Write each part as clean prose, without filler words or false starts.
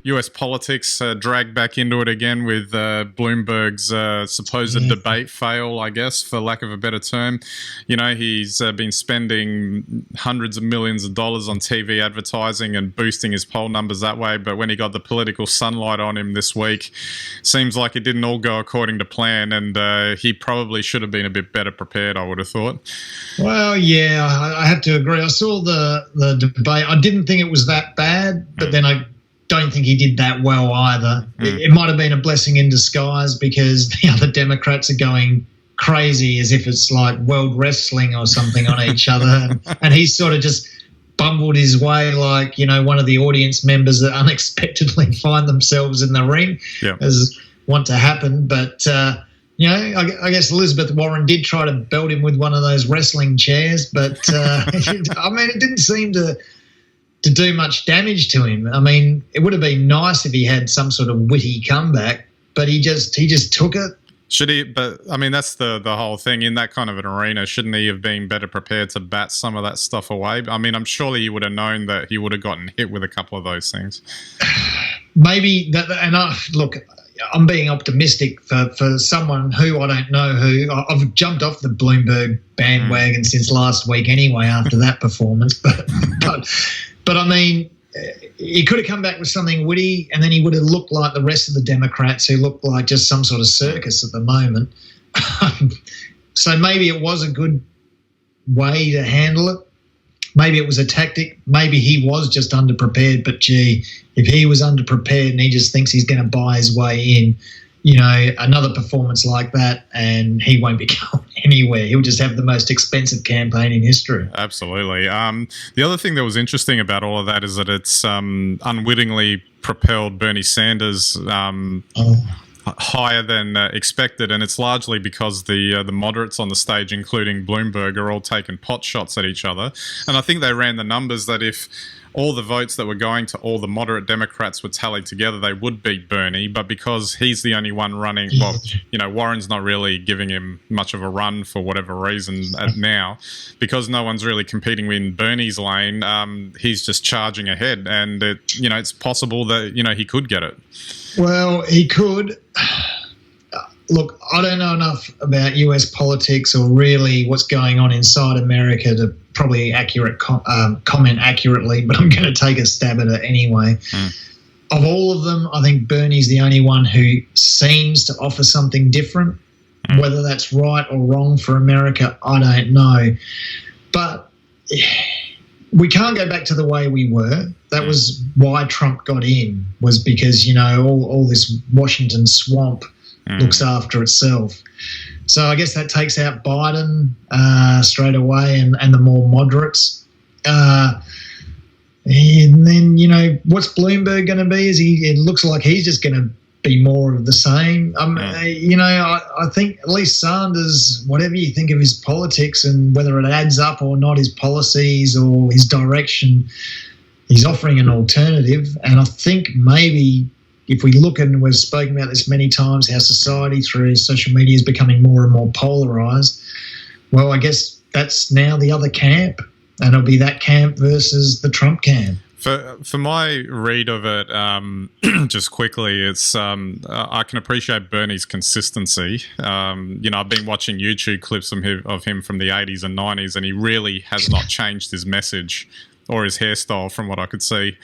US politics dragged back into it again with Bloomberg's supposed debate fail, I guess, for lack of a better term. You know, he's been spending hundreds of millions of dollars on TV advertising and boosting his poll numbers that way. But when he got the political sunlight on him this week, seems like it didn't all go according to plan, and he probably should have been a bit better prepared, I would have thought. Well, yeah, I have to agree. I saw the debate. I didn't think it was that bad, but then I don't think he did that well either. It might have been a blessing in disguise because the other Democrats are going crazy as if it's like world wrestling or something on each other. And he's sort of just bumbled his way like, you know, one of the audience members that unexpectedly find themselves in the ring as want to happen. But, you know, I guess Elizabeth Warren did try to belt him with one of those wrestling chairs. But, I mean, it didn't seem to do much damage to him. I mean, it would have been nice if he had some sort of witty comeback, but he just took it. Should he? But I mean, that's the whole thing in that kind of an arena. Shouldn't he have been better prepared to bat some of that stuff away? I mean, I'm surely he would have known that he would have gotten hit with a couple of those things. Maybe that, and look, I'm being optimistic for someone who I don't know who. I've jumped off the Bloomberg bandwagon since last week anyway after that performance, but I mean, he could have come back with something witty and then he would have looked like the rest of the Democrats who look like just some sort of circus at the moment. So maybe it was a good way to handle it. Maybe it was a tactic. Maybe he was just underprepared. But, gee, if he was underprepared and he just thinks he's going to buy his way in, you know, another performance like that and he won't be going anywhere. He'll just have the most expensive campaign in history. Absolutely. The other thing that was interesting about all of that is that it's unwittingly propelled Bernie Sanders higher than expected, and it's largely because the moderates on the stage, including Bloomberg, are all taking pot shots at each other. And I think they ran the numbers that if all the votes that were going to all the moderate Democrats were tallied together, they would beat Bernie. But because he's the only one running, well, you know, Warren's not really giving him much of a run for whatever reason now, because no one's really competing in Bernie's lane, he's just charging ahead. And, it's possible that, he could get it. Well, he could. Look, I don't know enough about US politics or really what's going on inside America to probably comment accurately, but I'm going to take a stab at it anyway. Of all of them, I think Bernie's the only one who seems to offer something different. Whether that's right or wrong for America, I don't know. But we can't go back to the way we were. That was why Trump got in, was because, all this Washington swamp looks after itself. So I guess that takes out Biden straight away and the more moderates. And then, what's Bloomberg going to be? It looks like he's just going to be more of the same. I think at least Sanders, whatever you think of his politics and whether it adds up or not, his policies or his direction, he's offering an alternative. And I think maybe if we look, and we've spoken about this many times, how society through social media is becoming more and more polarised, well, I guess that's now the other camp, and it'll be that camp versus the Trump camp. For my read of it, just quickly, it's I can appreciate Bernie's consistency. I've been watching YouTube clips of him from the 80s and 90s, and he really has not changed his message or his hairstyle from what I could see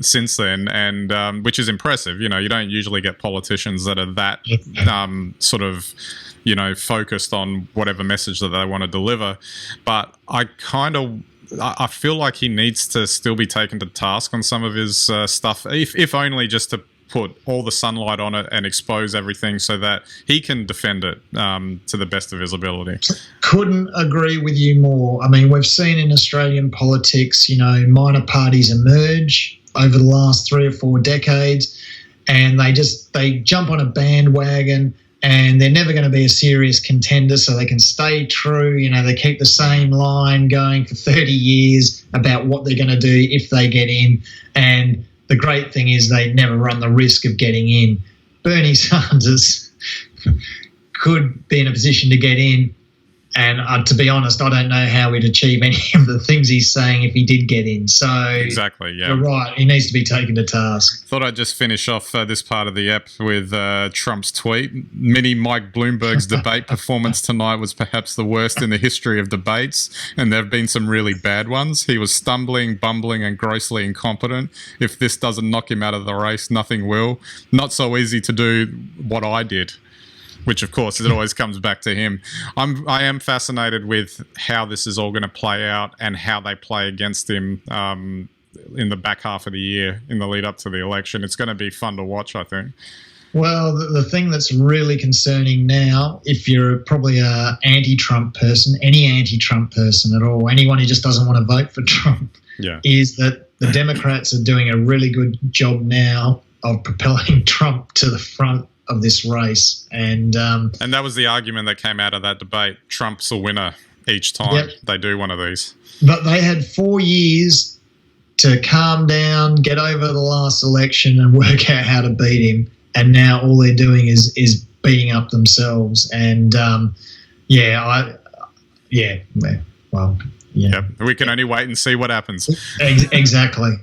since then, and which is impressive. You don't usually get politicians that are that sort of, focused on whatever message that they want to deliver. But I feel like he needs to still be taken to task on some of his stuff, if only just to put all the sunlight on it and expose everything so that he can defend it to the best of his ability. Couldn't agree with you more. I mean, we've seen in Australian politics, minor parties emerge over the last 3 or 4 decades, and they jump on a bandwagon and they're never going to be a serious contender, so they can stay true. They keep the same line going for 30 years about what they're going to do if they get in. And the great thing is they never run the risk of getting in. Bernie Sanders could be in a position to get in And to be honest, I don't know how he'd achieve any of the things he's saying if he did get in. So exactly, yeah, you're right. He needs to be taken to task. Thought I'd just finish off this part of the ep with Trump's tweet. Mini Mike Bloomberg's debate performance tonight was perhaps the worst in the history of debates, and there have been some really bad ones. He was stumbling, bumbling, and grossly incompetent. If this doesn't knock him out of the race, nothing will. Not so easy to do what I did. Which, of course, it always comes back to him. I am fascinated with how this is all going to play out and how they play against him in the back half of the year in the lead up to the election. It's going to be fun to watch, I think. Well, the thing that's really concerning now, if you're probably a anti-Trump person, any anti-Trump person at all, anyone who just doesn't want to vote for Trump, is that the Democrats are doing a really good job now of propelling Trump to the front of this race. And that was the argument that came out of that debate. Trump's a winner each time they do one of these. But they had 4 years to calm down, get over the last election and work out how to beat him. And now all they're doing is beating up themselves. And we can only wait and see what happens. Exactly.